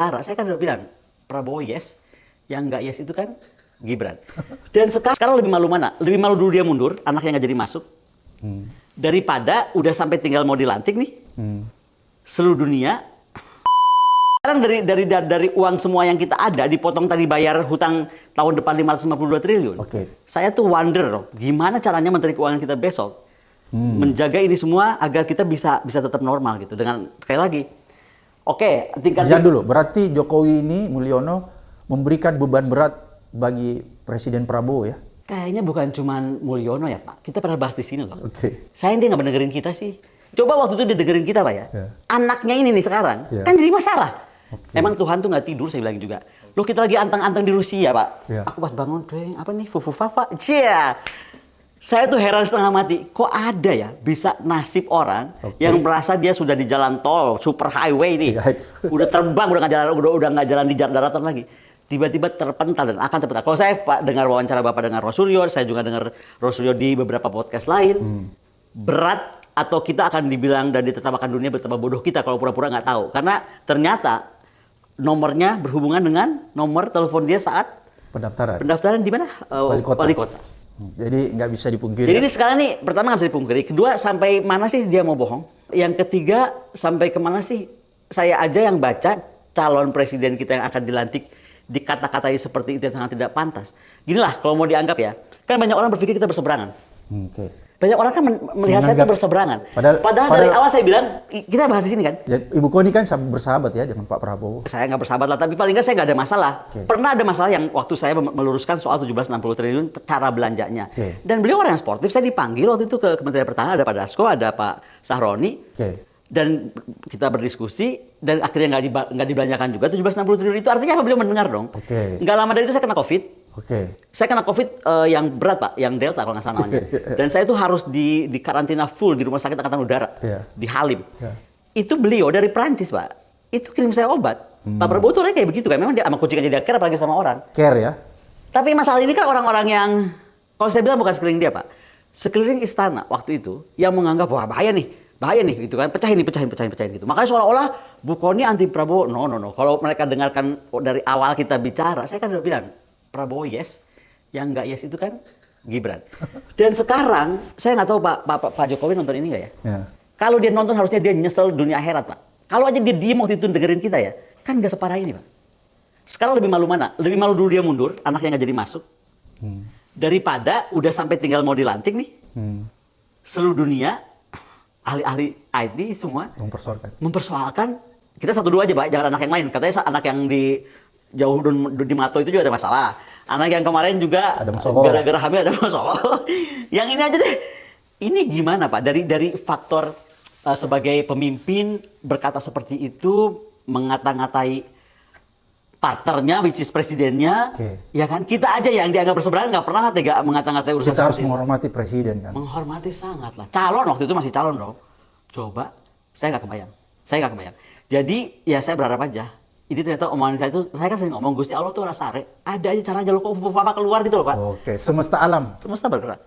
Saya kan udah bilang, Prabowo yes, yang nggak yes itu kan Gibran. Dan sekarang lebih malu mana? Lebih malu dulu dia mundur, anaknya nggak jadi masuk, daripada udah sampai tinggal mau dilantik nih, seluruh dunia. Sekarang dari uang semua yang kita ada, dipotong tadi bayar hutang tahun depan 552 triliun. Saya tuh wonder loh, gimana caranya Menteri Keuangan kita besok menjaga ini semua agar kita bisa tetap normal gitu. Dengan sekali lagi, tingkat jangan dulu. Berarti Jokowi ini, Mulyono, memberikan beban berat bagi Presiden Prabowo ya? Kayaknya bukan cuma Mulyono ya Pak. Kita pernah bahas di sini loh. Sayang dia nggak mendengerin kita sih. Coba waktu itu dia dengerin kita Pak ya. Anaknya ini nih sekarang kan jadi masalah. Emang Tuhan tuh nggak tidur, saya bilang juga. Loh kita lagi antang-antang di Rusia Pak. Aku pas bangun, apa nih, fufu fafa, cia. Saya tuh heran setengah mati, kok ada ya bisa nasib orang yang merasa dia sudah di jalan tol, super highway nih, udah terbang, udah nggak jalan di daratan lagi, tiba-tiba terpental dan akan terpental. Kalau saya Pak dengar wawancara Bapak dengan Rosuryo, saya juga dengar Rosuryo di beberapa podcast lain, berat atau kita akan dibilang dan ditetapkan dunia betapa bodoh kita kalau pura-pura nggak tahu, karena ternyata nomornya berhubungan dengan nomor telepon dia saat pendaftaran di mana? Wali kota. Jadi nggak bisa dipungkiri. Jadi ini sekarang nih, pertama nggak bisa dipungkiri. Kedua, sampai mana sih dia mau bohong? Yang ketiga, sampai kemana sih saya aja yang baca calon presiden kita yang akan dilantik dikata-katai seperti itu yang sangat tidak pantas. Ginilah, kalau mau dianggap ya, kan banyak orang berpikir kita berseberangan. Banyak orang kan melihat saya itu berseberangan. Padahal dari awal saya bilang, kita bahas di sini kan. Ya, Ibu Koni kan bersahabat ya dengan Pak Prabowo. Saya nggak bersahabat lah, tapi paling nggak saya nggak ada masalah. Pernah ada masalah yang waktu saya meluruskan soal 1760 triliun cara belanjanya. Dan beliau orang yang sportif, saya dipanggil waktu itu ke Kementerian Pertahanan, ada Pak Dasko, ada Pak Sahroni. Dan kita berdiskusi, dan akhirnya nggak dibelanjakan juga 1760 triliun itu. Artinya apa? Beliau mendengar dong. Nggak lama dari itu saya kena COVID. Saya kena COVID yang berat Pak, yang Delta kalau nggak salah namanya. Dan saya itu harus di karantina full di Rumah Sakit Angkatan Udara di Halim. Itu beliau dari Prancis Pak, itu kirim saya obat. Pak Prabowo tuh orangnya kayak begitu kan, memang dia sama kucing aja dia care apalagi sama orang. Care ya. Tapi masalah ini kan orang-orang yang, kalau saya bilang bukan sekeliling dia Pak, sekeliling istana waktu itu yang menganggap wah bahaya nih gitu kan, pecahin gitu. Makanya seolah-olah Bu Koni anti Prabowo. No. Kalau mereka dengarkan dari awal kita bicara, saya kan udah bilang Prabowo yes, yang nggak yes itu kan Gibran. Dan sekarang saya nggak tahu Pak Jokowi nonton ini nggak ya? Kalau dia nonton harusnya dia nyesel dunia akhirat Pak. Kalau aja dia diem waktu itu dengerin kita ya, kan nggak separah ini Pak. Sekarang lebih malu mana? Lebih malu dulu dia mundur, anaknya nggak jadi masuk, daripada udah sampai tinggal mau dilantik nih, seluruh dunia ahli-ahli IT semua mempersoalkan. Kita satu dua aja Pak, jangan anak yang lain. Katanya anak yang di jauh di Mato itu juga ada masalah. Anak yang kemarin juga gara-gara hamil ada masalah. Yang ini aja deh. Ini gimana Pak? Dari faktor sebagai pemimpin berkata seperti itu, mengata-ngatai partnernya, which is presidennya, ya kan? Kita aja yang dianggap berseberangan nggak pernah tega mengata-ngatai urusan. Kita harus menghormati presiden kan? Menghormati sangat lah. Calon waktu itu masih calon dong. Coba, saya nggak kebayang. Jadi ya saya berharap aja. Ini ternyata omongan saya itu, saya kan sering ngomong, Gusti Allah tuh rasa ada aja caranya lo kok fufu keluar gitu loh Pak. Semesta alam. Semesta bergerak.